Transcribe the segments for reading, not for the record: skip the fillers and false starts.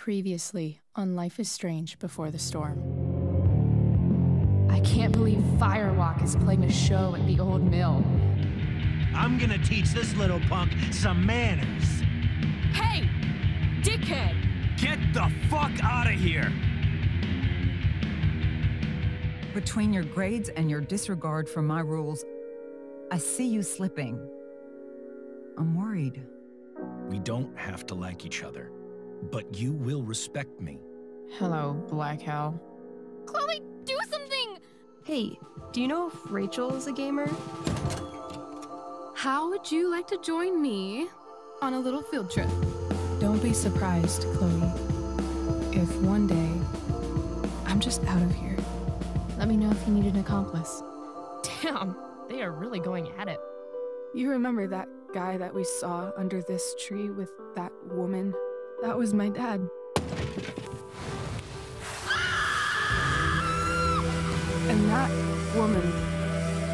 Previously on Life is Strange Before the Storm. I can't believe Firewalk is playing a show at the old mill. I'm gonna teach this little punk some manners. Hey! Dickhead! Get the fuck out of here! Between your grades and your disregard for my rules, I see you slipping. I'm worried. We don't have to like each other, but you will respect me. Hello, Black Hell. Chloe, do something! Hey, do you know if Rachel is a gamer? How would you like to join me on a little field trip? Don't be surprised, Chloe, if one day I'm just out of here. Let me know if you need an accomplice. Damn, they are really going at it. You remember that guy that we saw under this tree with that woman? That was my dad. And that woman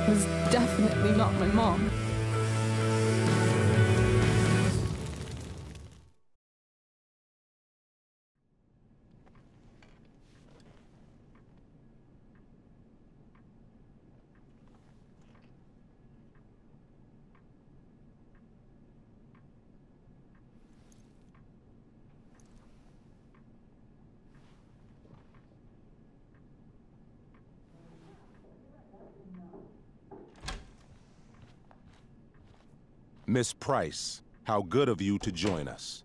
was definitely not my mom. Miss Price, how good of you to join us.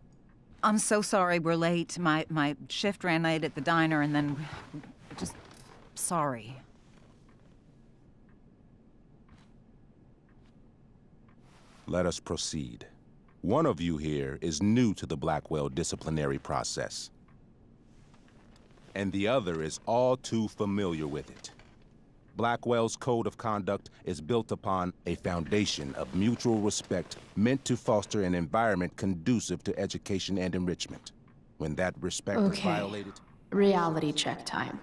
I'm so sorry we're late. My shift ran late at the diner and then... just... sorry. Let us proceed. One of you here is new to the Blackwell disciplinary process, and the other is all too familiar with it. Blackwell's code of conduct is built upon a foundation of mutual respect meant to foster an environment conducive to education and enrichment. When that respect is violated... Reality check time.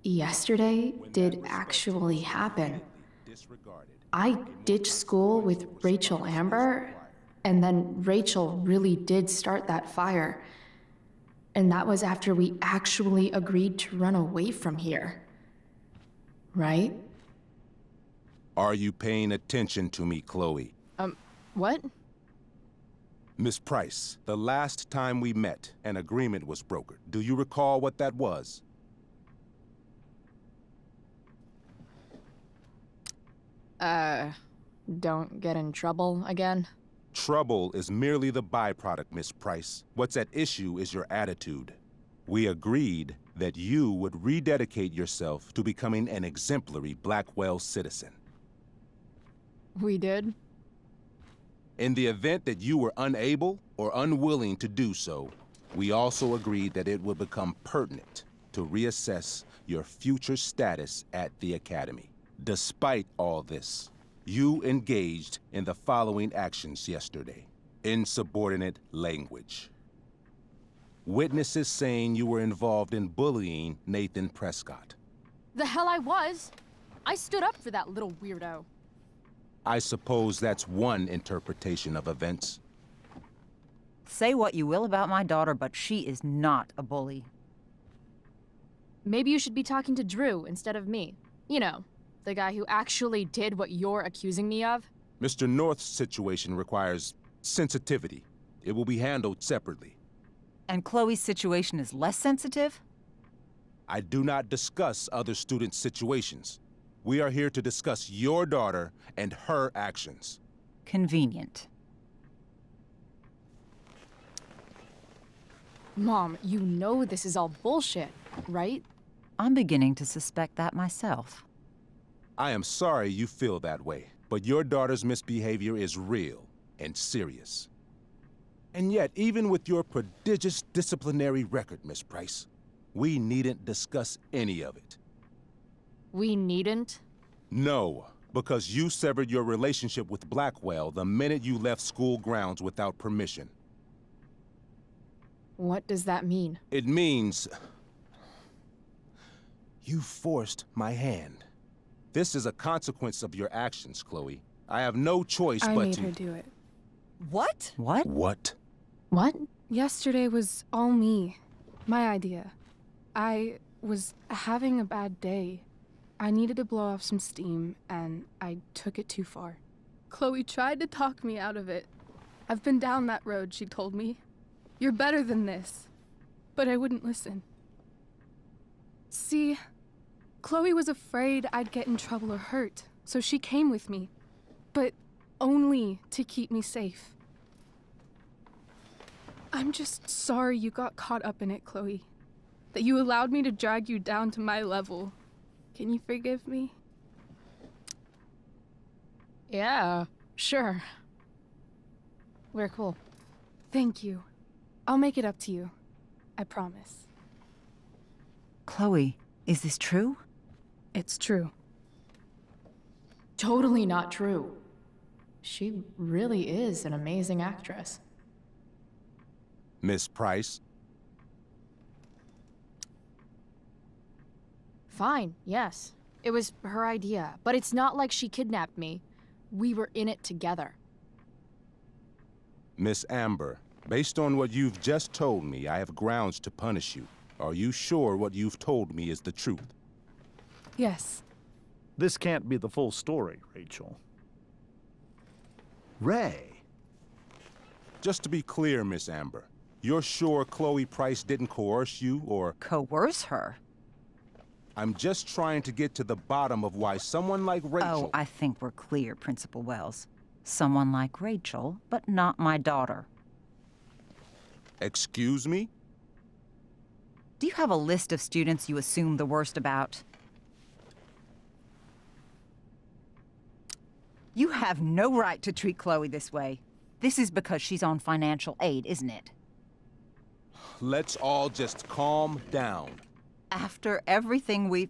Yesterday did actually happen. I ditched school with Rachel Amber, and then Rachel really did start that fire. And that was after we actually agreed to run away from here. Right? Are you paying attention to me, Chloe? What? Miss Price, the last time we met, an agreement was brokered. Do you recall what that was? Don't get in trouble again? Trouble is merely the byproduct, Miss Price. What's at issue is your attitude. We agreed that you would rededicate yourself to becoming an exemplary Blackwell citizen. We did? In the event that you were unable or unwilling to do so, we also agreed that it would become pertinent to reassess your future status at the Academy. Despite all this, you engaged in the following actions yesterday. Insubordinate language. Witnesses saying you were involved in bullying Nathan Prescott. The hell I was! I stood up for that little weirdo. I suppose that's one interpretation of events. Say what you will about my daughter, but she is not a bully. Maybe you should be talking to Drew instead of me. You know, the guy who actually did what you're accusing me of. Mr. North's situation requires sensitivity. It will be handled separately. And Chloe's situation is less sensitive? I do not discuss other students' situations. We are here to discuss your daughter and her actions. Convenient. Mom, you know this is all bullshit, right? I'm beginning to suspect that myself. I am sorry you feel that way, but your daughter's misbehavior is real and serious. And yet, even with your prodigious disciplinary record, Miss Price, we needn't discuss any of it. We needn't? No, because you severed your relationship with Blackwell the minute you left school grounds without permission. What does that mean? It means... you forced my hand. This is a consequence of your actions, Chloe. I have no choice but to... I made her do it. What? What? What? What? Yesterday was all me. My idea. I was having a bad day. I needed to blow off some steam, and I took it too far. Chloe tried to talk me out of it. I've been down that road, she told me. You're better than this. But I wouldn't listen. See, Chloe was afraid I'd get in trouble or hurt, so she came with me. But only to keep me safe. I'm just sorry you got caught up in it, Chloe. That you allowed me to drag you down to my level. Can you forgive me? Yeah, sure. We're cool. Thank you. I'll make it up to you. I promise. Chloe, is this true? It's true. Totally not true. She really is an amazing actress. Miss Price? Fine, yes. It was her idea, but it's not like she kidnapped me. We were in it together. Miss Amber, based on what you've just told me, I have grounds to punish you. Are you sure what you've told me is the truth? Yes. This can't be the full story, Rachel. Ray. Just to be clear, Miss Amber, you're sure Chloe Price didn't coerce you, or... Coerce her? I'm just trying to get to the bottom of why someone like Rachel... Oh, I think we're clear, Principal Wells. Someone like Rachel, but not my daughter. Excuse me? Do you have a list of students you assume the worst about? You have no right to treat Chloe this way. This is because she's on financial aid, isn't it? Let's all just calm down. After everything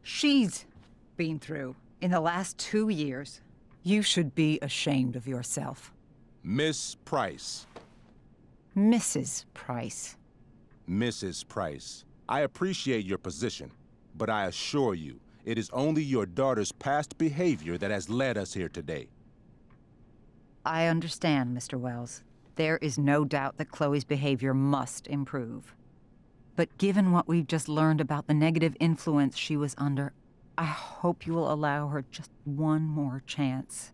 she's been through in the last 2 years, you should be ashamed of yourself. Miss Price. Mrs. Price. Mrs. Price, I appreciate your position, but I assure you, it is only your daughter's past behavior that has led us here today. I understand, Mr. Wells. There is no doubt that Chloe's behavior must improve. But given what we've just learned about the negative influence she was under, I hope you will allow her just one more chance.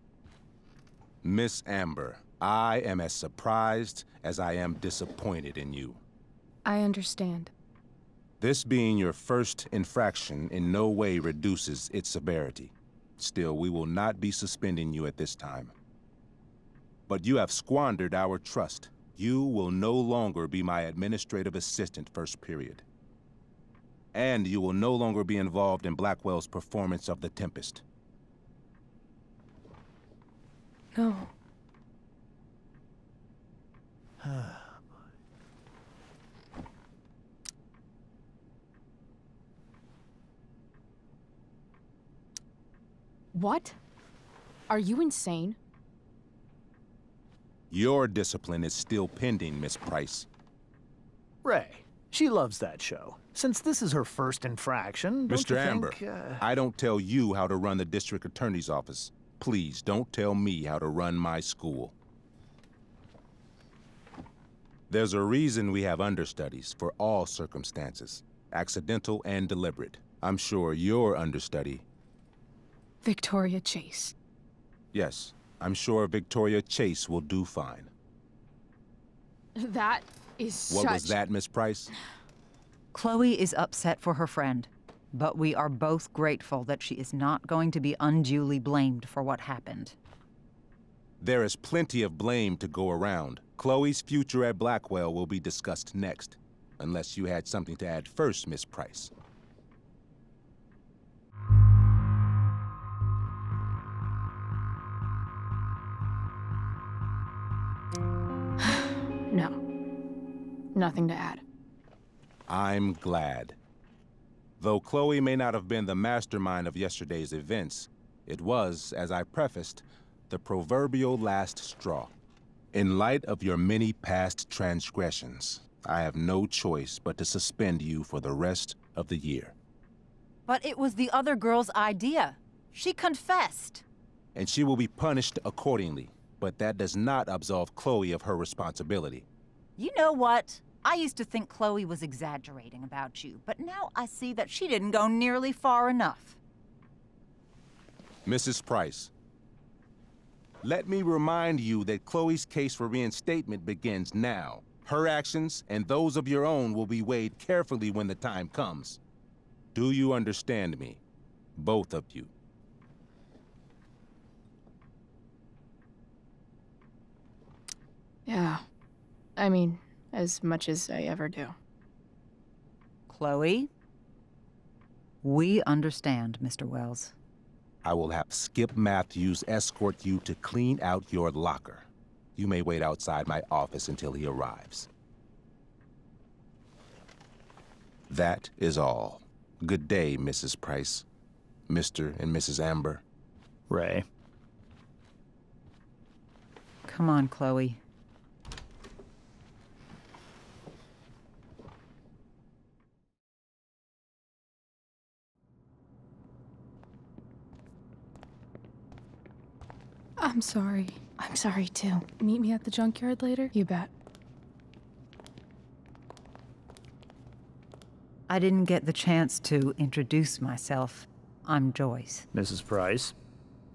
Miss Amber, I am as surprised as I am disappointed in you. I understand. This being your first infraction in no way reduces its severity. Still, we will not be suspending you at this time. But you have squandered our trust. You will no longer be my administrative assistant first period. And you will no longer be involved in Blackwell's performance of The Tempest. No. What? Are you insane? Your discipline is still pending, Miss Price. Ray. She loves that show. Since this is her first infraction, don't you Mr. Amber, think, I don't tell you how to run the district attorney's office. Please don't tell me how to run my school. There's a reason we have understudies for all circumstances, accidental and deliberate. I'm sure your understudy... Victoria Chase. Yes, I'm sure Victoria Chase will do fine. That is What was that, Miss Price? Chloe is upset for her friend, but we are both grateful that she is not going to be unduly blamed for what happened. There is plenty of blame to go around. Chloe's future at Blackwell will be discussed next, unless you had something to add first, Miss Price. No. Nothing to add. I'm glad. Though Chloe may not have been the mastermind of yesterday's events, it was, as I prefaced, the proverbial last straw. In light of your many past transgressions, I have no choice but to suspend you for the rest of the year. But it was the other girl's idea. She confessed. And she will be punished accordingly, but that does not absolve Chloe of her responsibility. You know what? I used to think Chloe was exaggerating about you, but now I see that she didn't go nearly far enough. Mrs. Price, let me remind you that Chloe's case for reinstatement begins now. Her actions and those of your own will be weighed carefully when the time comes. Do you understand me? Both of you. Yeah. I mean, as much as I ever do. Chloe? We understand, Mr. Wells. I will have Skip Matthews escort you to clean out your locker. You may wait outside my office until he arrives. That is all. Good day, Mrs. Price. Mr. and Mrs. Amber. Ray. Come on, Chloe. I'm sorry. I'm sorry too. Meet me at the junkyard later? You bet. I didn't get the chance to introduce myself. I'm Joyce. Mrs. Price.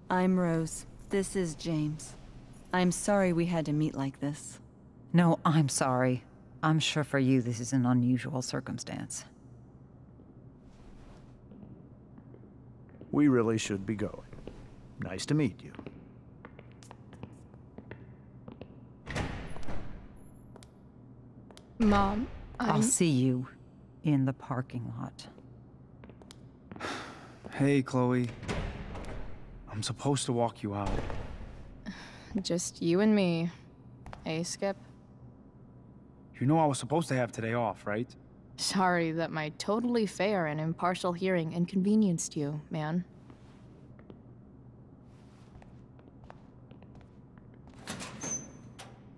I'm Rose. This is James. I'm sorry we had to meet like this. No, I'm sorry. I'm sure for you this is an unusual circumstance. We really should be going. Nice to meet you. Mom, I'll see you in the parking lot. Hey, Chloe. I'm supposed to walk you out. just you and me. Hey, Skip. You know I was supposed to have today off, right? Sorry that my totally fair and impartial hearing inconvenienced you, man.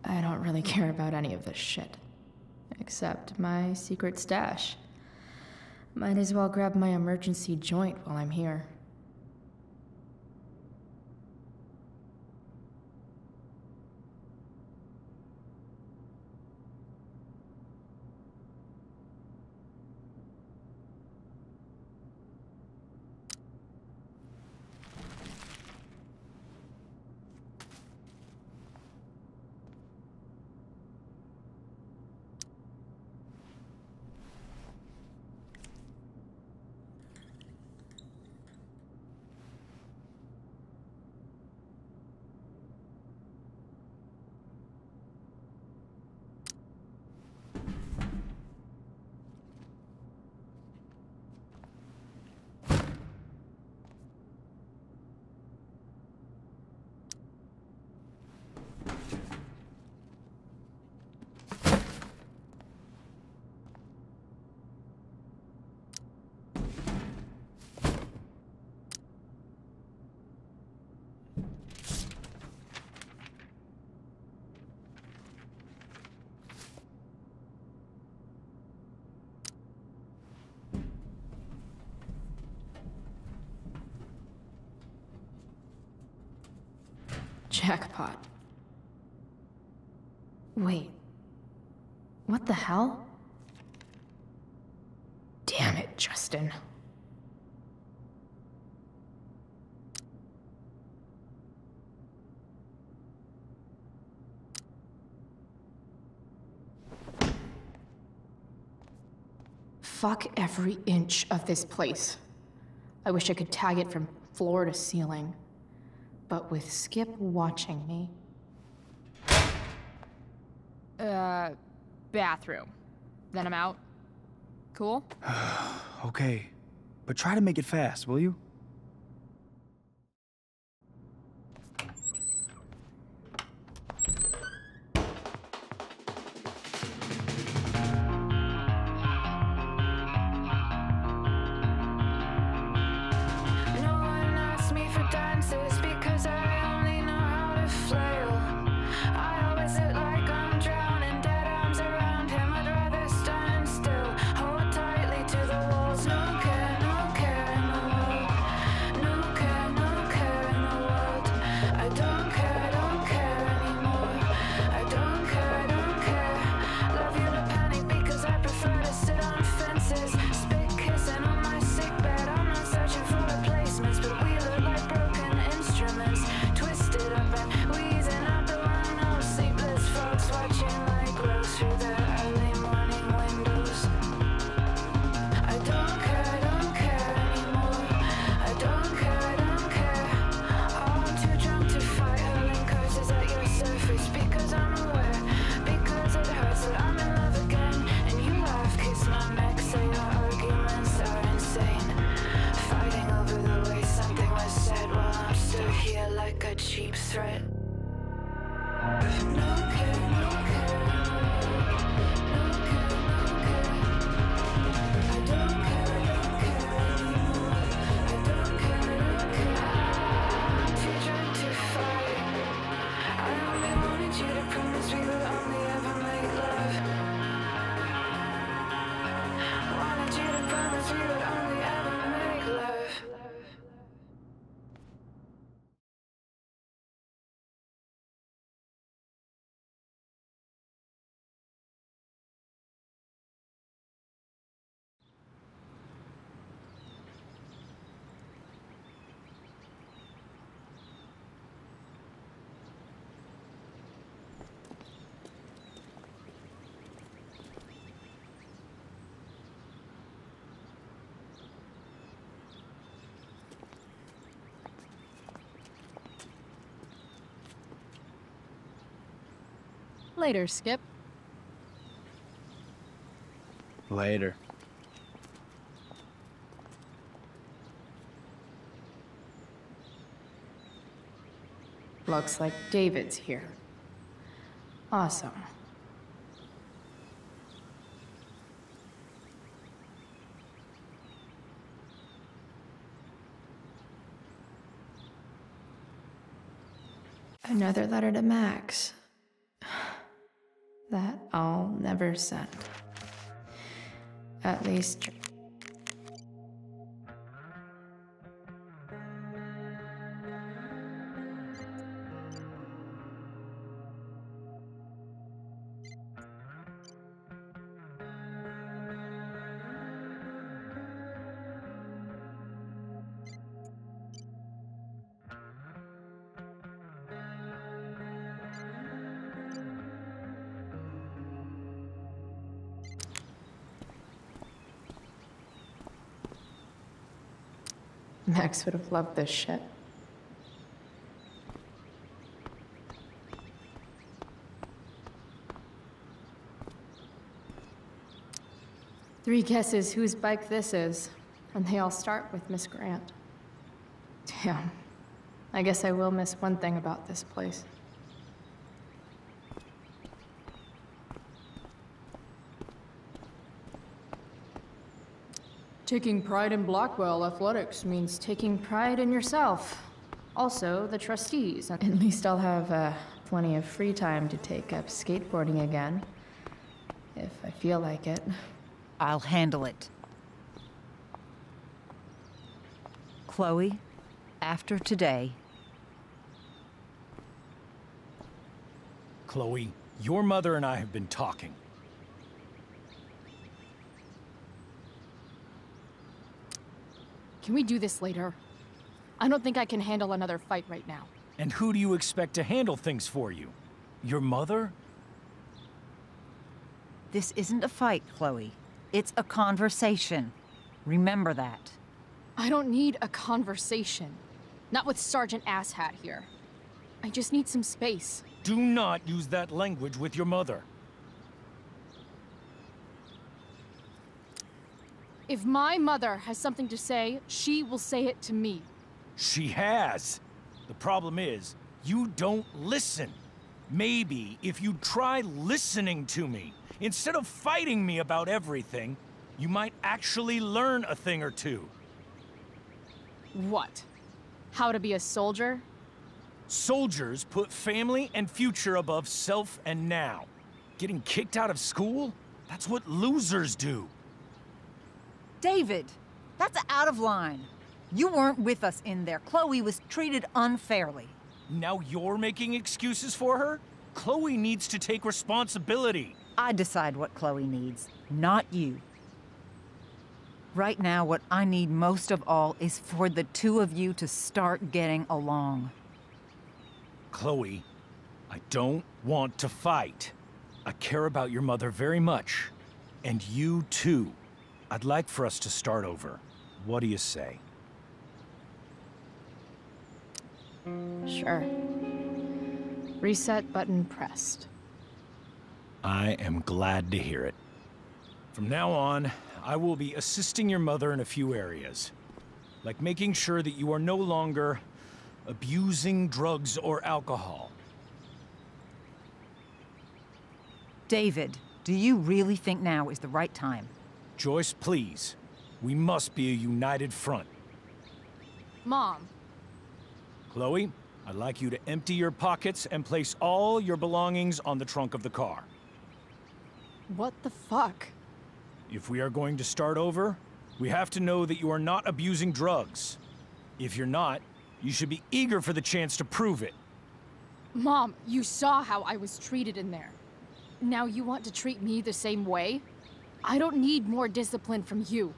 I don't really care about any of this shit. Except my secret stash. Might as well grab my emergency joint while I'm here. Jackpot. Wait. What the hell? Damn it, Justin. Fuck every inch of this place. I wish I could tag it from floor to ceiling. But with Skip watching me. Bathroom. Then I'm out. Cool? Okay, but try to make it fast, will you? Hold tightly to the walls, no care in the world. Later, Skip. Later. Looks like David's here. Awesome. Another letter to Max. That I'll never send. At least... Max would have loved this shit. Three guesses whose bike this is, and they all start with Miss Grant. Damn. I guess I will miss one thing about this place. Taking pride in Blackwell athletics means taking pride in yourself. Also, the trustees. At least I'll have plenty of free time to take up skateboarding again. If I feel like it. I'll handle it. Chloe, after today... Chloe, your mother and I have been talking. Can we do this later? I don't think I can handle another fight right now. And who do you expect to handle things for you? Your mother? This isn't a fight, Chloe. It's a conversation. Remember that. I don't need a conversation. Not with Sergeant Asshat here. I just need some space. Do not use that language with your mother. If my mother has something to say, she will say it to me. She has. The problem is, you don't listen. Maybe if you try listening to me, instead of fighting me about everything, you might actually learn a thing or two. What? How to be a soldier? Soldiers put family and future above self and now. Getting kicked out of school? That's what losers do. David, that's out of line. You weren't with us in there. Chloe was treated unfairly. Now you're making excuses for her? Chloe needs to take responsibility. I decide what Chloe needs, not you. Right now, what I need most of all is for the two of you to start getting along. Chloe, I don't want to fight. I care about your mother very much. And you too. I'd like for us to start over. What do you say? Sure. Reset button pressed. I am glad to hear it. From now on, I will be assisting your mother in a few areas. Like making sure that you are no longer abusing drugs or alcohol. David, do you really think now is the right time? Joyce, please. We must be a united front. Mom. Chloe, I'd like you to empty your pockets and place all your belongings on the trunk of the car. What the fuck? If we are going to start over, we have to know that you are not abusing drugs. If you're not, you should be eager for the chance to prove it. Mom, you saw how I was treated in there. Now you want to treat me the same way? I don't need more discipline from you.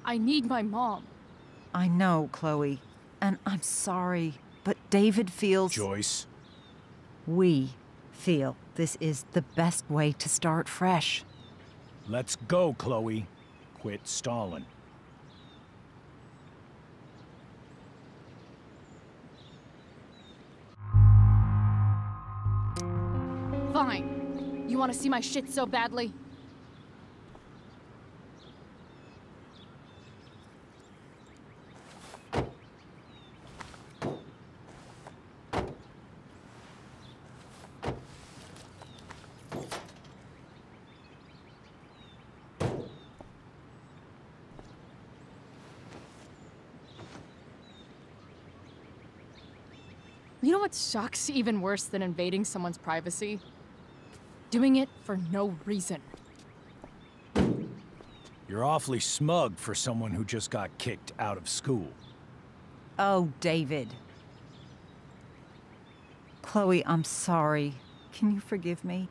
I need my mom. I know, Chloe, and I'm sorry, but David feels... Joyce. We feel this is the best way to start fresh. Let's go, Chloe. Quit stalling. Fine. You want to see my shit so badly? You know what sucks even worse than invading someone's privacy? Doing it for no reason. You're awfully smug for someone who just got kicked out of school. Oh, David. Chloe, I'm sorry. Can you forgive me?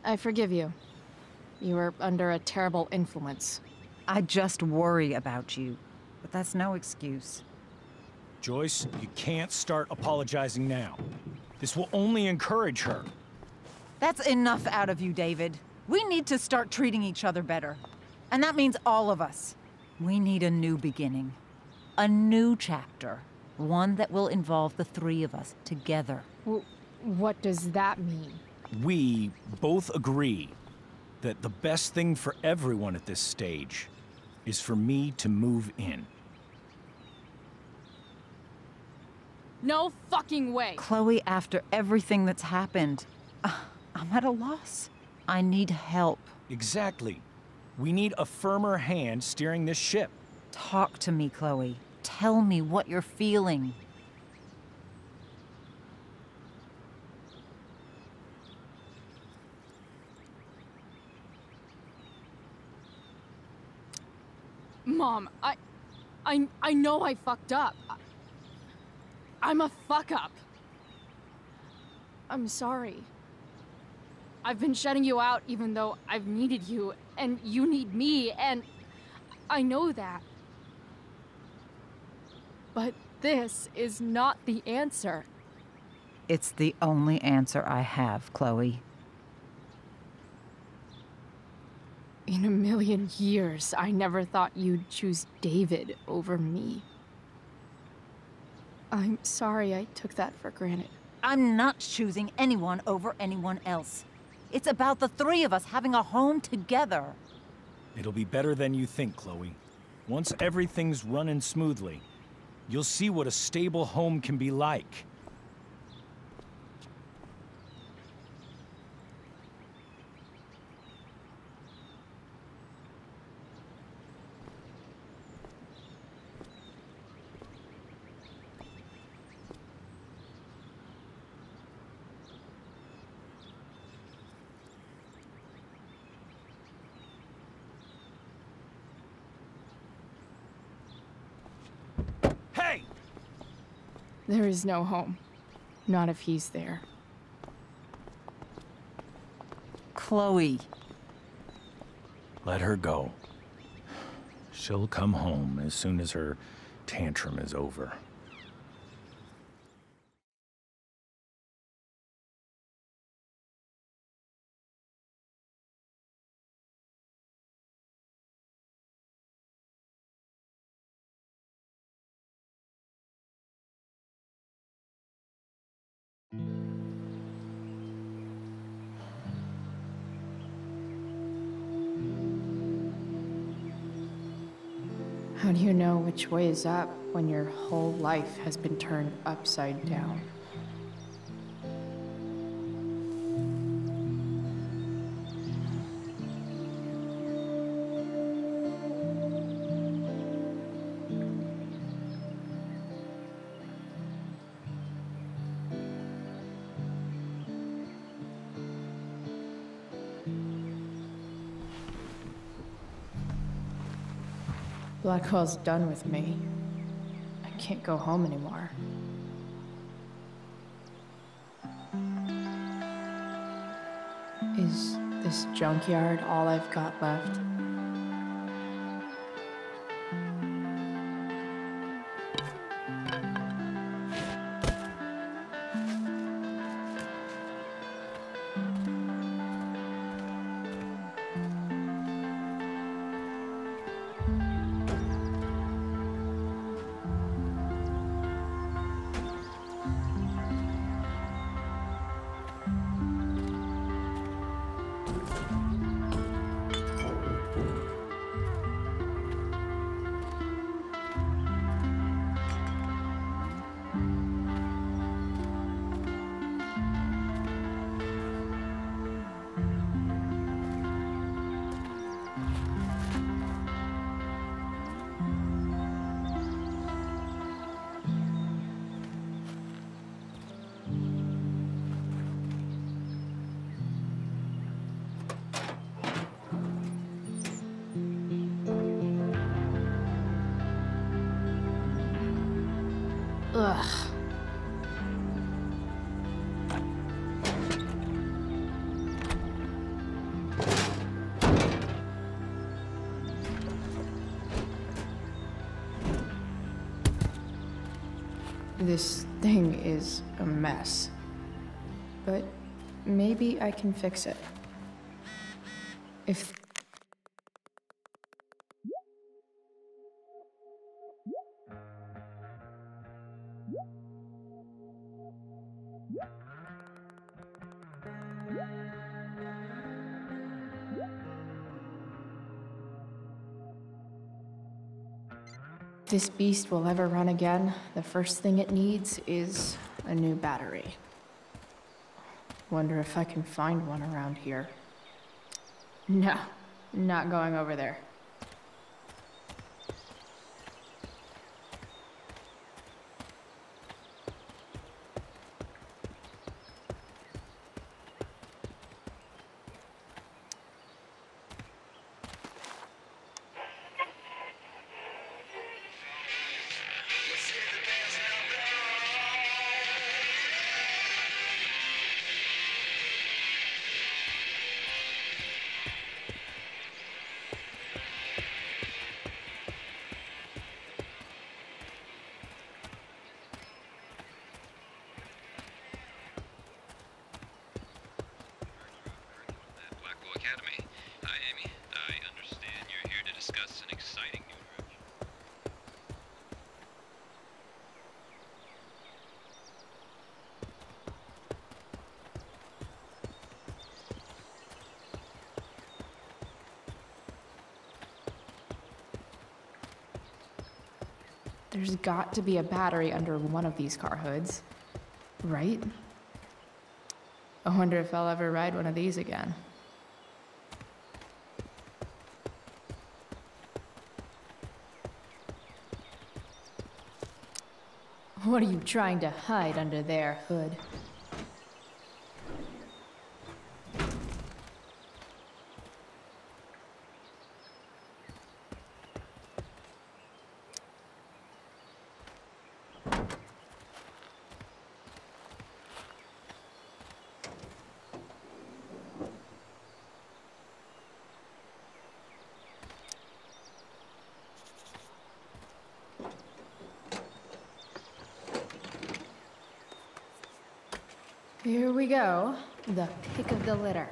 I forgive you. You were under a terrible influence. I just worry about you, but that's no excuse. Joyce, you can't start apologizing now. This will only encourage her. That's enough out of you, David. We need to start treating each other better. And that means all of us. We need a new beginning. A new chapter. One that will involve the three of us together. What does that mean? We both agree that the best thing for everyone at this stage is for me to move in. No fucking way! Chloe, after everything that's happened, I'm at a loss. I need help. Exactly. We need a firmer hand steering this ship. Talk to me, Chloe. Tell me what you're feeling. Mom, I know I fucked up. I'm a fuck-up. I'm sorry. I've been shutting you out even though I've needed you, and you need me, and I know that. But this is not the answer. It's the only answer I have, Chloe. In a million years, I never thought you'd choose David over me. I'm sorry I took that for granted. I'm not choosing anyone over anyone else. It's about the three of us having a home together. It'll be better than you think, Chloe. Once everything's running smoothly, you'll see what a stable home can be like. Hey! There is no home. Not if he's there. Chloe. Let her go. She'll come home as soon as her tantrum is over. How do you know which way is up when your whole life has been turned upside down? Blackwell's done with me. I can't go home anymore. Is this junkyard all I've got left? Ugh. This thing is a mess. But maybe I can fix it. If... this beast will ever run again, the first thing it needs is a new battery. Wonder if I can find one around here. No, not going over there. Academy. Hi, Amy. I understand you're here to discuss an exciting new direction. There's got to be a battery under one of these car hoods, right? I wonder if I'll ever ride one of these again. What are you trying to hide under there, Hood? Here we go, the pick of the litter.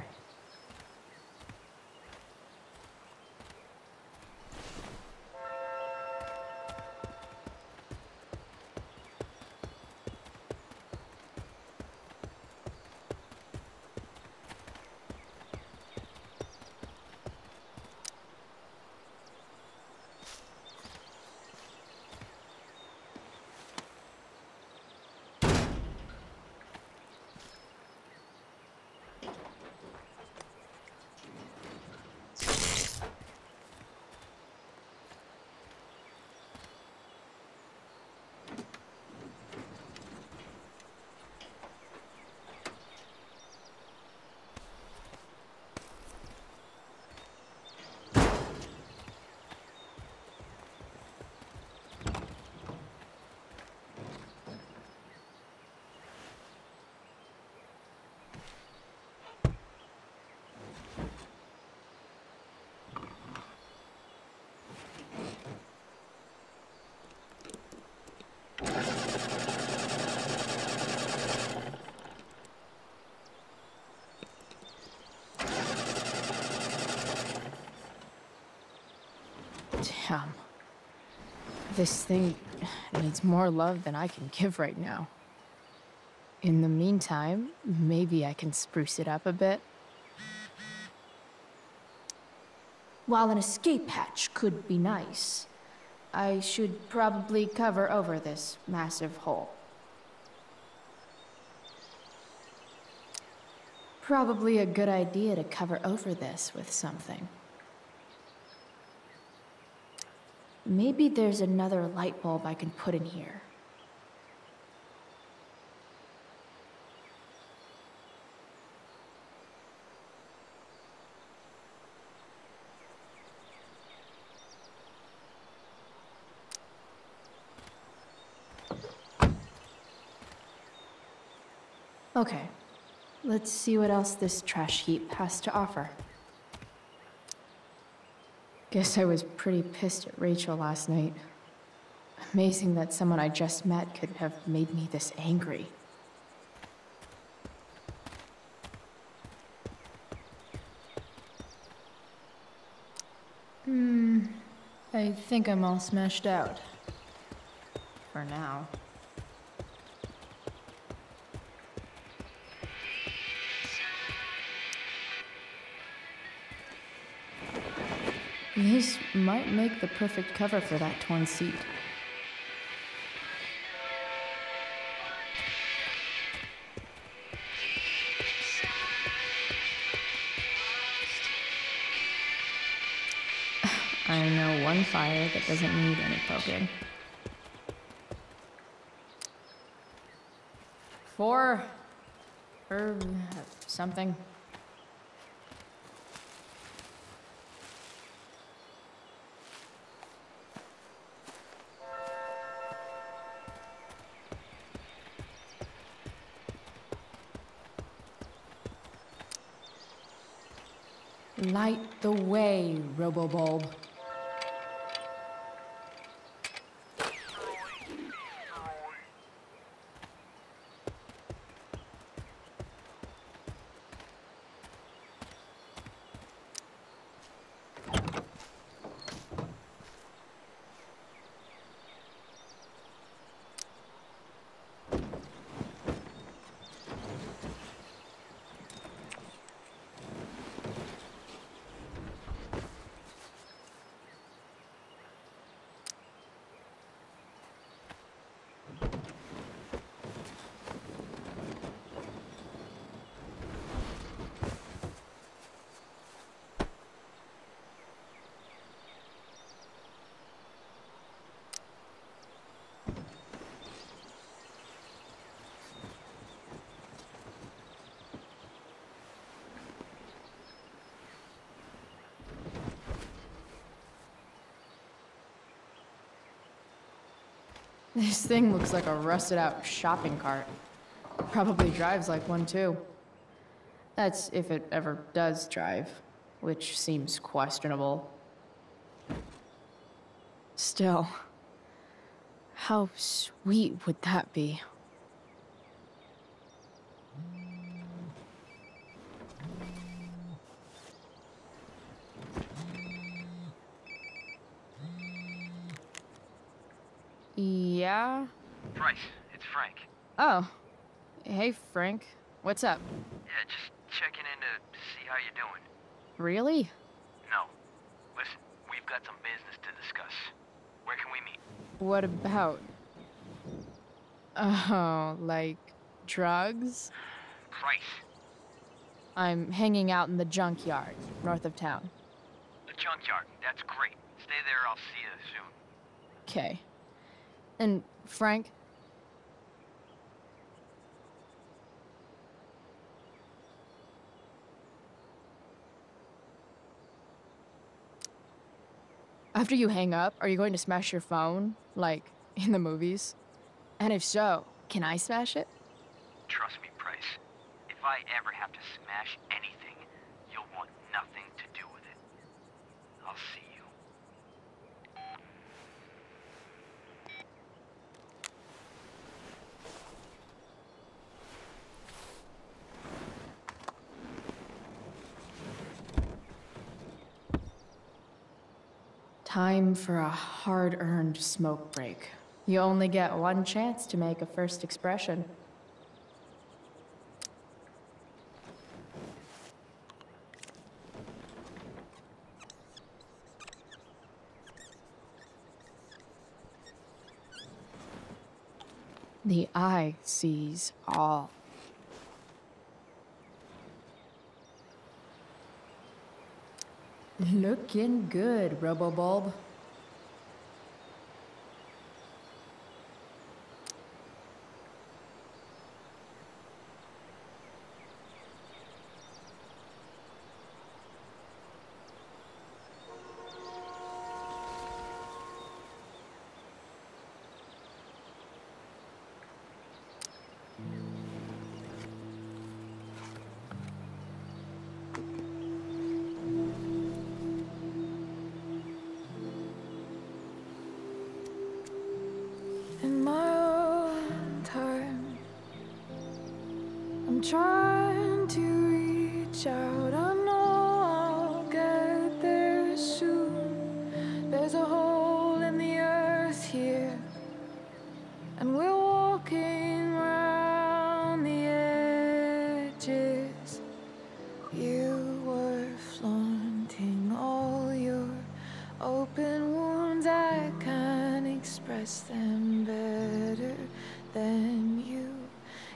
Damn. This thing needs more love than I can give right now. In the meantime, maybe I can spruce it up a bit. While an escape hatch could be nice, I should probably cover over this massive hole. Probably a good idea to cover over this with something. Maybe there's another light bulb I can put in here. Okay, let's see what else this trash heap has to offer. Guess I was pretty pissed at Rachel last night. Amazing that someone I just met could have made me this angry. I think I'm all smashed out. For now. This might make the perfect cover for that torn seat. I know one fire that doesn't need any poking. 4 or something. Light the way, Robobulb. This thing looks like a rusted-out shopping cart. Probably drives like one, too. That's if it ever does drive, which seems questionable. Still, how sweet would that be? Yeah? Bryce, it's Frank. Oh. Hey, Frank. What's up? Yeah, just checking in to see how you're doing. Really? No. Listen, we've got some business to discuss. Where can we meet? What about? Oh, like drugs? Bryce. I'm hanging out in the junkyard, north of town. The junkyard. That's great. Stay there, I'll see you soon. Okay. And Frank? After you hang up, are you going to smash your phone? Like, in the movies? And if so, can I smash it? Trust me, Bryce. If I ever have to smash anything, you'll want nothing to do with it. I'll see you. Time for a hard-earned smoke break. You only get one chance to make a first expression. The eye sees all. Looking good, Robobulb. In my own time, I'm trying to reach out. I know I'll get there soon. There's a hole in the earth here, and we're walking around the edges. You were flaunting all your open wounds. I can't express them better than you.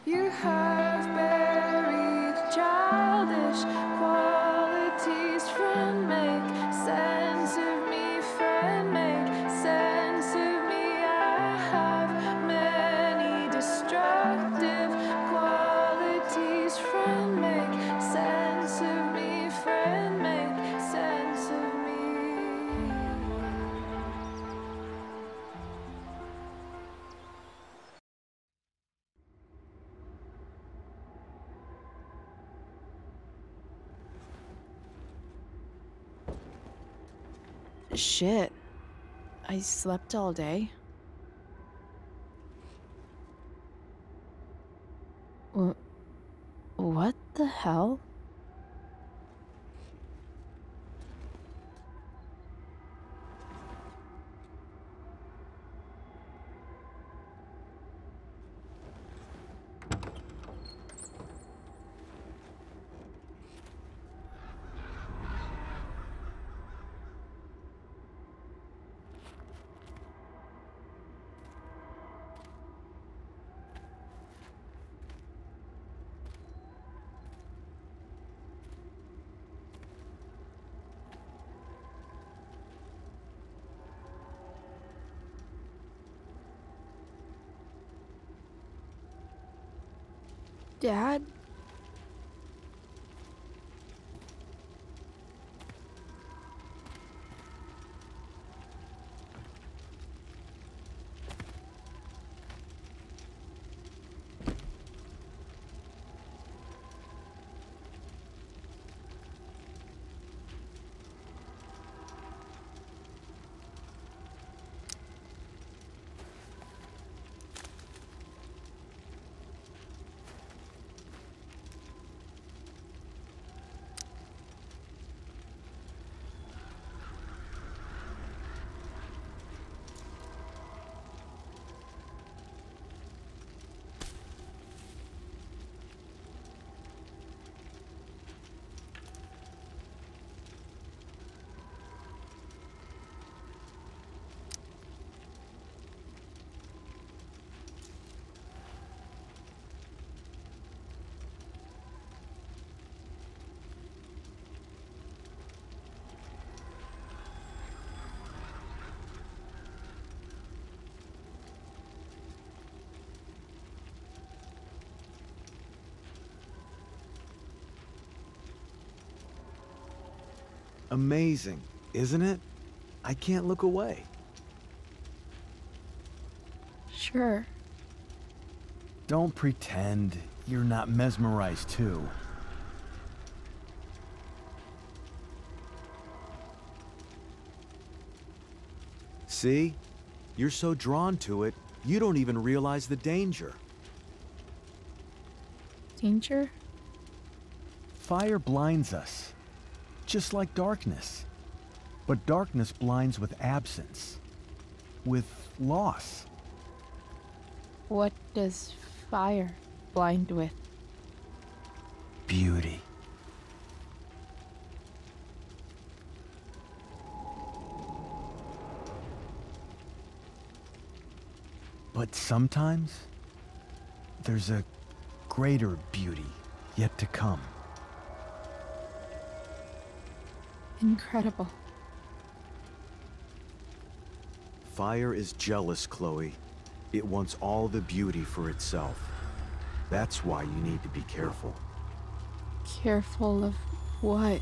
You have buried childish qualities. Friend, make sense of me. Friend, make sense of me. I have many destructive qualities. Friend, make sense of me. Friend, make sense of me. Shit. I slept all day. What the hell? Dad? Amazing, isn't it? I can't look away. Sure. Don't pretend you're not mesmerized too. See? You're so drawn to it, you don't even realize the danger. Danger? Fire blinds us, just like darkness. But darkness blinds with absence, with loss. What does fire blind with? Beauty. But sometimes, There's a greater beauty yet to come. Incredible. Fire is jealous, Chloe. It wants all the beauty for itself. That's why you need to be careful. Careful of what?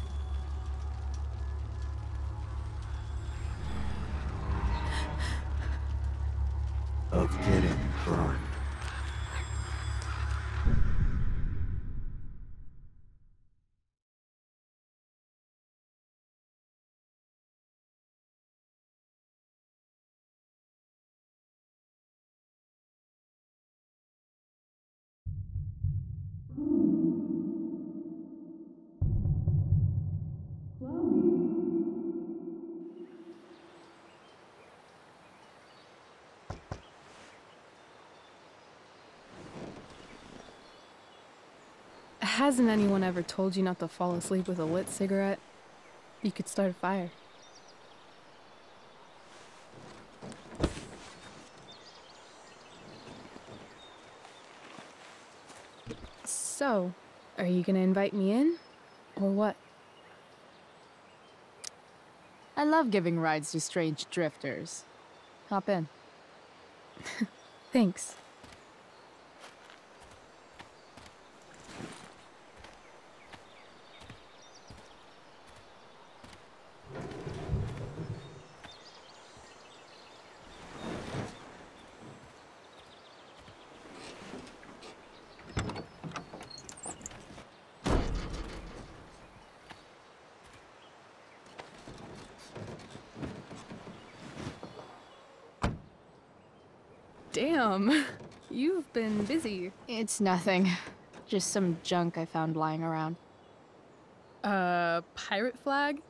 Of getting burned. Hasn't anyone ever told you not to fall asleep with a lit cigarette? You could start a fire. So, are you gonna invite me in? Or what? I love giving rides to strange drifters. Hop in. Thanks. Damn, you've been busy. It's nothing. Just some junk I found lying around. Pirate flag?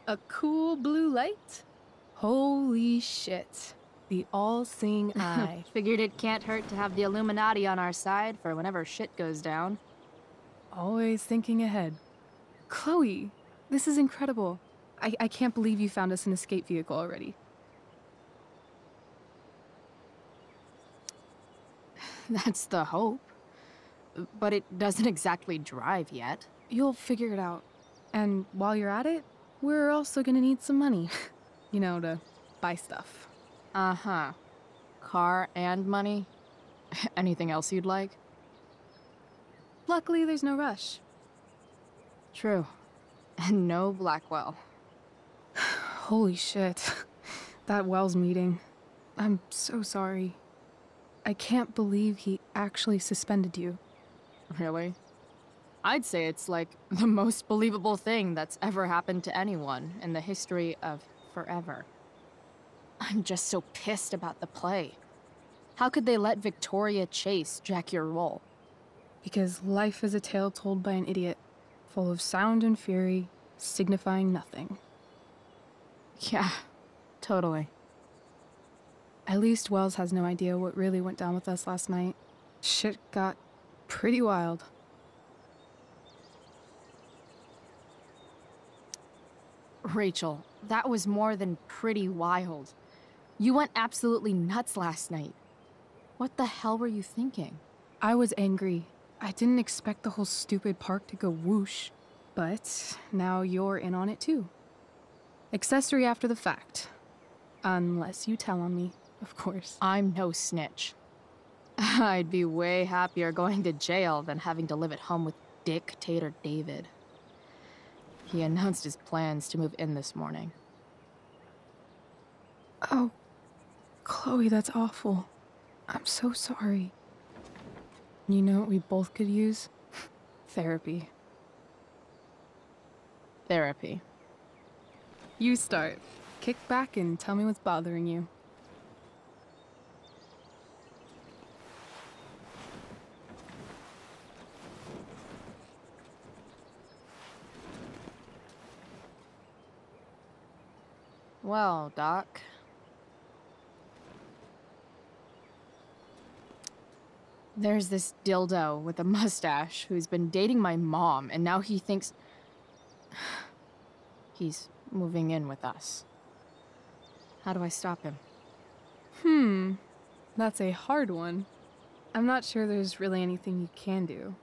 A cool blue light? Holy shit. The all-seeing eye. Figured it can't hurt to have the Illuminati on our side for whenever shit goes down. Always thinking ahead. Chloe, this is incredible. I can't believe you found us an escape vehicle already. That's the hope. But it doesn't exactly drive yet. You'll figure it out. And while you're at it, we're also gonna need some money. You know, to buy stuff. Uh-huh. Car and money? Anything else you'd like? Luckily, there's no rush. True. And no Blackwell. Holy shit. That Wells meeting. I'm so sorry. I can't believe he actually suspended you. Really? I'd say it's like the most believable thing that's ever happened to anyone in the history of forever. I'm just so pissed about the play. How could they let Victoria Chase jack your role? Because life is a tale told by an idiot, full of sound and fury, signifying nothing. Yeah, totally. At least Wells has no idea what really went down with us last night. Shit got pretty wild. Rachel, that was more than pretty wild. You went absolutely nuts last night. What the hell were you thinking? I was angry. I didn't expect the whole stupid park to go whoosh. But now you're in on it too. Accessory after the fact. Unless you tell on me, of course. I'm no snitch. I'd be way happier going to jail than having to live at home with Dictator David. He announced his plans to move in this morning. Oh, Chloe, that's awful. I'm so sorry. You know what we both could use? Therapy. Therapy. You start. Kick back and tell me what's bothering you. Well, Doc. There's this dildo with a mustache who's been dating my mom, and now he thinks he's moving in with us. How do I stop him? That's a hard one. I'm not sure there's really anything you can do.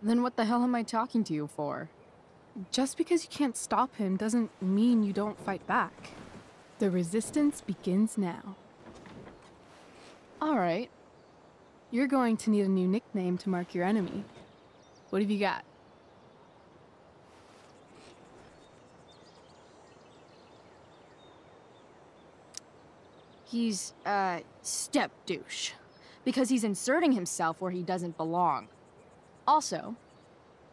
Then what the hell am I talking to you for? Just because you can't stop him doesn't mean you don't fight back. The resistance begins now. All right. You're going to need a new nickname to mark your enemy. What have you got? He's, step douche. Because he's inserting himself where he doesn't belong. Also,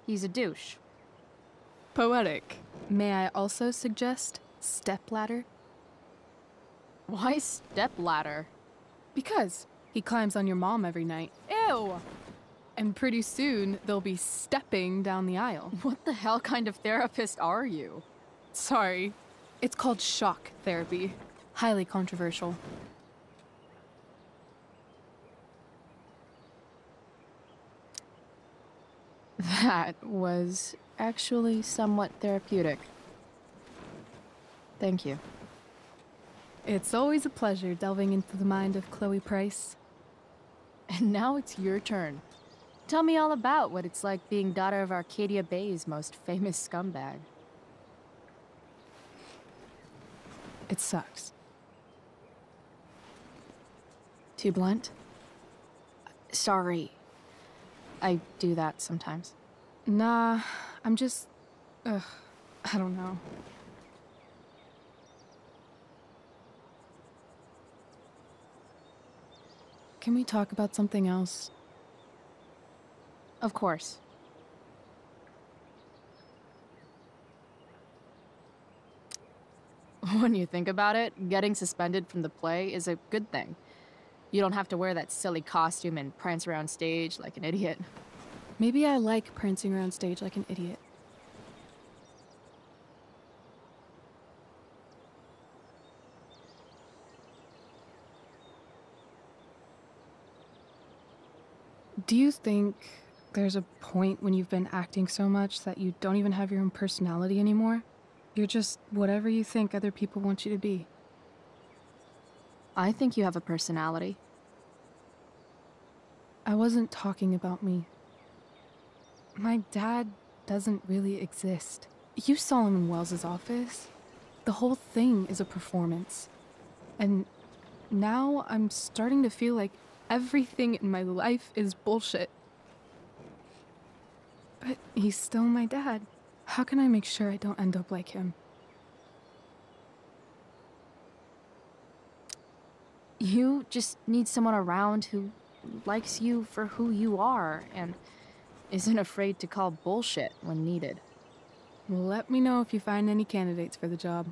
he's a douche. Poetic. May I also suggest stepladder? Why stepladder? Because he climbs on your mom every night. Ew! And pretty soon, they'll be stepping down the aisle. What the hell kind of therapist are you? Sorry. It's called shock therapy. Highly controversial. That was actually somewhat therapeutic. Thank you. It's always a pleasure delving into the mind of Chloe Price. And now it's your turn. Tell me all about what it's like being daughter of Arcadia Bay's most famous scumbag. It sucks. Too blunt? Sorry. I do that sometimes. Nah, I'm just... I don't know. Can we talk about something else? Of course. When you think about it, getting suspended from the play is a good thing. You don't have to wear that silly costume and prance around stage like an idiot. Maybe I like prancing around stage like an idiot. Do you think there's a point when you've been acting so much that you don't even have your own personality anymore? You're just whatever you think other people want you to be. I think you have a personality. I wasn't talking about me. My dad doesn't really exist. You saw him in Wells's office. The whole thing is a performance. And now I'm starting to feel like everything in my life is bullshit. But he's still my dad. How can I make sure I don't end up like him? You just need someone around who likes you for who you are and isn't afraid to call bullshit when needed. Let me know if you find any candidates for the job.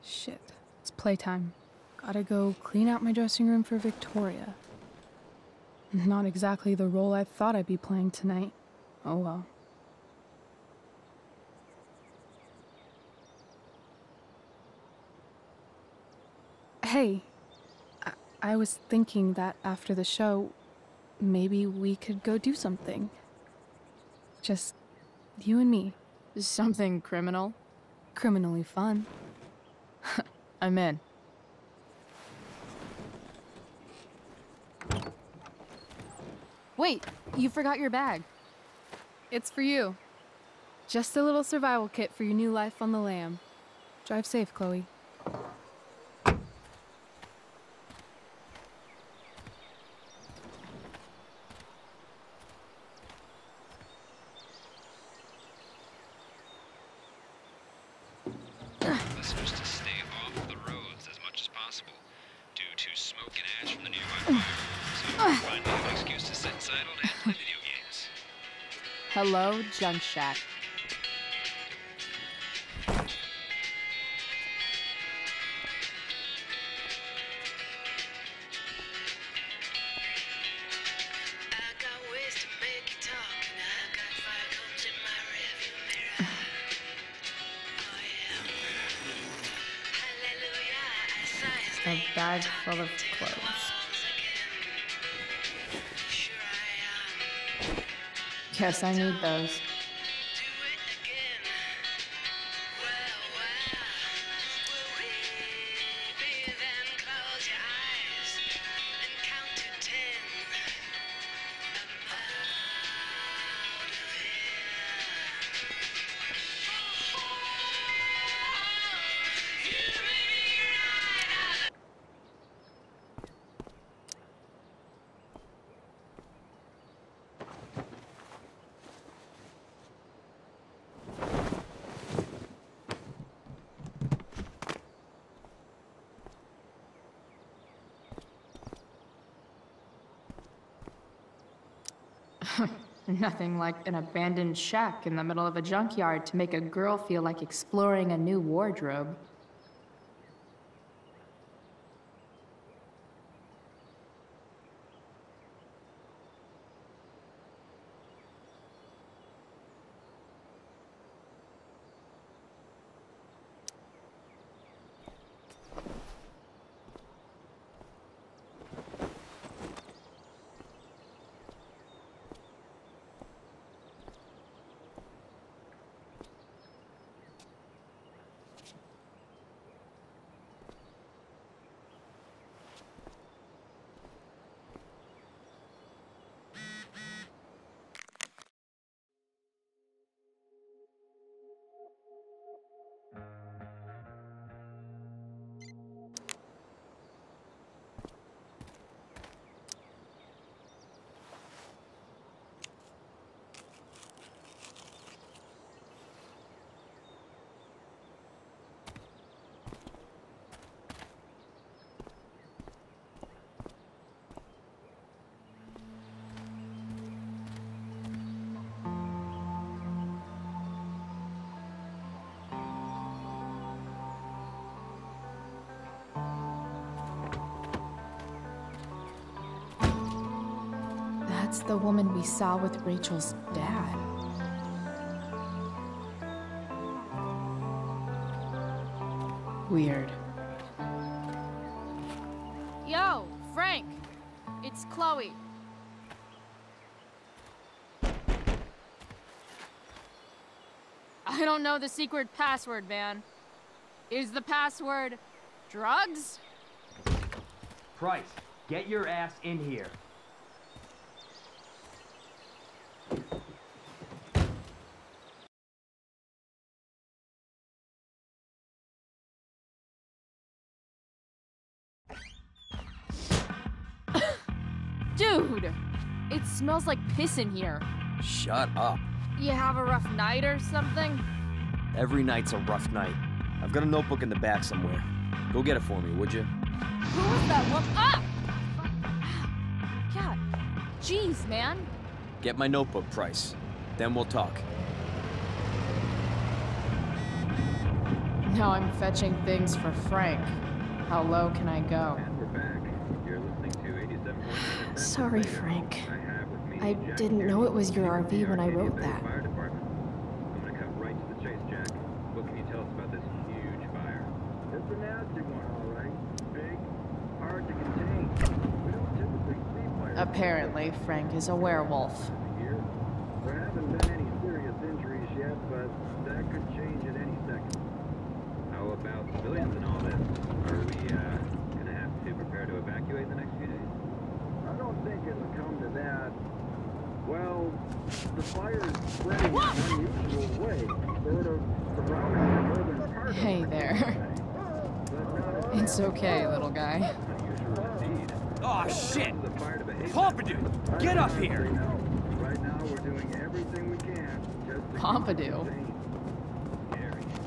Shit, it's playtime. Gotta go clean out my dressing room for Victoria. Not exactly the role I thought I'd be playing tonight. Oh well. Hey, I was thinking that after the show, maybe we could go do something. Just you and me. Something criminal? Criminally fun. I'm in. Wait, you forgot your bag. It's for you. Just a little survival kit for your new life on the lam. Drive safe, Chloe. Listeners to stay off the roads as much as possible due to smoke and ash from the nearby fire. So find a good excuse to sit inside all day and play video games. Hello, Junk Shack. A bag full of clothes. Guess I need those. Nothing like an abandoned shack in the middle of a junkyard to make a girl feel like exploring a new wardrobe. That's the woman we saw with Rachel's dad. Weird. Yo, Frank! It's Chloe. I don't know the secret password, man. Is the password drugs? Price, get your ass in here. Dude! It smells like piss in here. Shut up. You have a rough night or something? Every night's a rough night. I've got a notebook in the back somewhere. Go get it for me, would you? Who was that woman? Ah! God. Jeez, man. Get my notebook, Price. Then we'll talk. Now I'm fetching things for Frank. How low can I go? Sorry, Frank. I didn't know it was your RV when I wrote that. I'm gonna cut right to the chase, Jack. What can you tell us about this huge fire? It's a nasty one, all right. Big, hard to contain. We don't typically see fires. Apparently, Frank is a werewolf. Here, there haven't been any serious injuries yet, but that could change at any second. How about civilians and all this? Are we gonna have to prepare to evacuate in the next few days? I don't think it'll come to that. Well, the fire's spreading in an unusual way, sort of surrounding the northern part. Hey there. It's okay, little guy. Oh shit! Pompidou! Get up here! Right now we're doing everything we can just to Pompidou?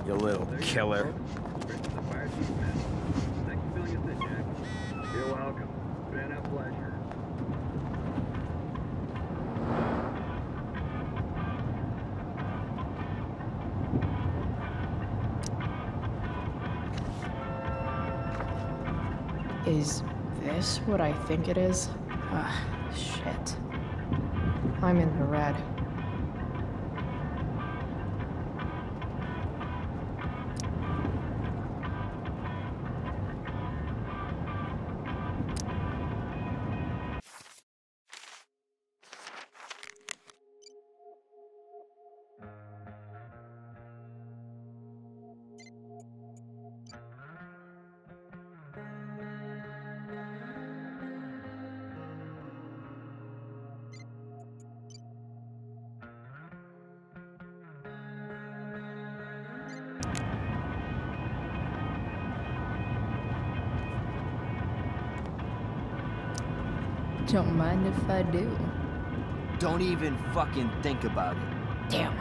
You little killer. You're welcome. Been a pleasure. Is this what I think it is? Shit. I'm in the red. Don't mind if I do. Don't even fucking think about it. Damn.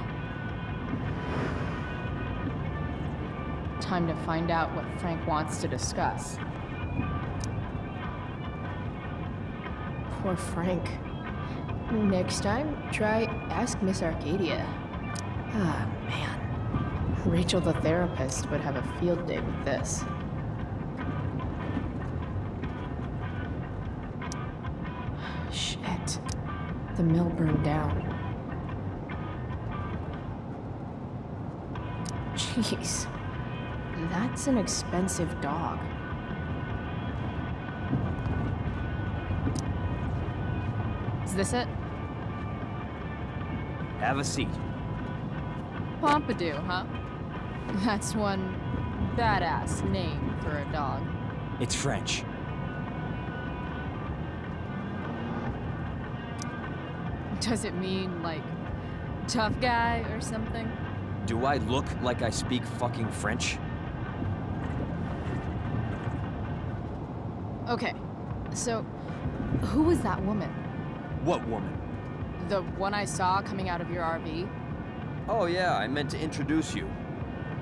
Time to find out what Frank wants to discuss. Poor Frank. Next time, try Ask Miss Arcadia. Ah, man. Rachel the therapist would have a field day with this. Shit. The mill burned down. Jeez. That's an expensive dog. Is this it? Have a seat. Pompidou, huh? That's one badass name for a dog. It's French. Does it mean, like, tough guy or something? Do I look like I speak fucking French? Okay, so who was that woman? What woman? The one I saw coming out of your RV? Oh yeah, I meant to introduce you.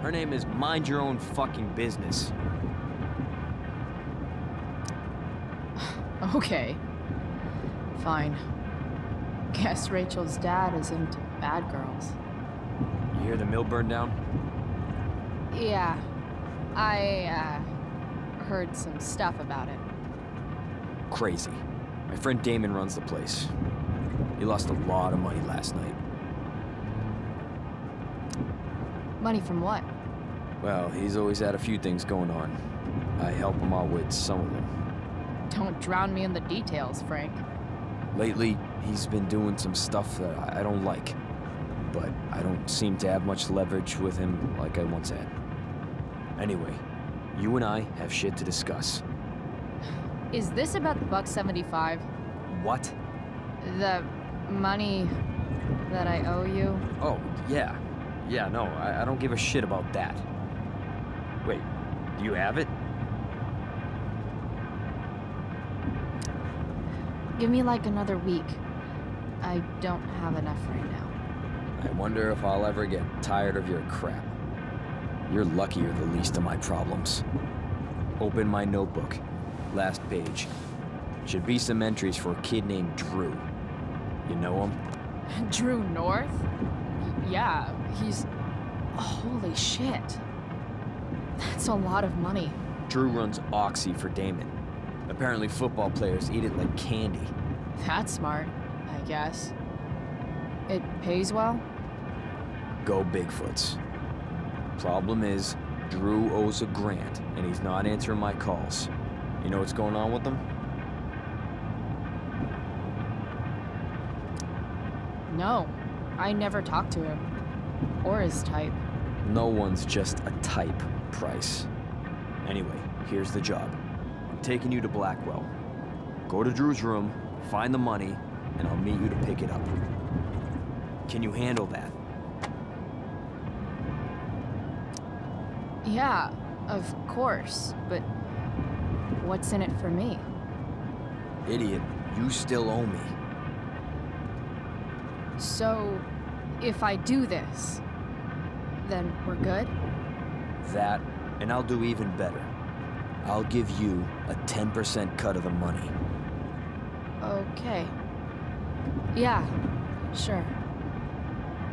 Her name is Mind Your Own Fucking Business. Okay. Fine. Guess Rachel's dad is into bad girls. You hear the mill burn down? Yeah. I, heard some stuff about it. Crazy. My friend Damon runs the place. He lost a lot of money last night. Money from what? Well, he's always had a few things going on. I help him out with some of them. Don't drown me in the details, Frank. Lately, he's been doing some stuff that I don't like. But I don't seem to have much leverage with him like I once had. Anyway, you and I have shit to discuss. Is this about the $1.75? What? The money that I owe you? Oh, yeah. Yeah, no, I don't give a shit about that. Wait, do you have it? Give me like another week. I don't have enough right now. I wonder if I'll ever get tired of your crap. You're lucky you're the least of my problems. Open my notebook. Last page. Should be some entries for a kid named Drew. You know him? Drew North? Yeah, he's... Holy shit. That's a lot of money. Drew runs Oxy for Damon. Apparently football players eat it like candy. That's smart, I guess. It pays well? Go Bigfoots. Problem is, Drew owes a grant, and he's not answering my calls. You know what's going on with him? No, I never talked to him. Or his type. No one's just a type, Price. Anyway, here's the job. I'm taking you to Blackwell. Go to Drew's room, find the money, and I'll meet you to pick it up. Can you handle that? Yeah, of course, but what's in it for me? Idiot, you still owe me. So, if I do this, then we're good? That, and I'll do even better. I'll give you a 10% cut of the money. Okay. Yeah, sure.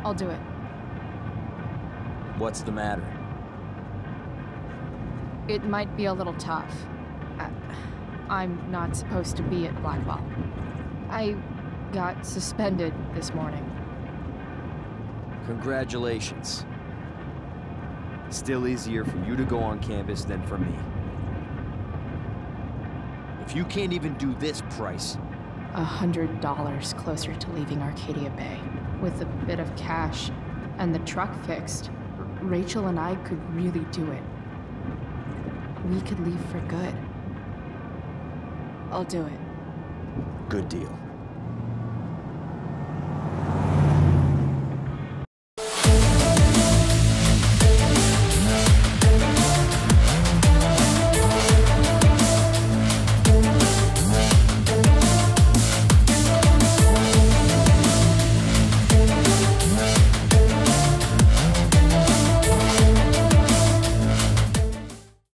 I'll do it. What's the matter? It might be a little tough. I'm not supposed to be at Blackwell. I got suspended this morning. Congratulations. Still easier for you to go on campus than for me. If you can't even do this, Price... $100 closer to leaving Arcadia Bay. With a bit of cash and the truck fixed, Rachel and I could really do it. We could leave for good. I'll do it. Good deal.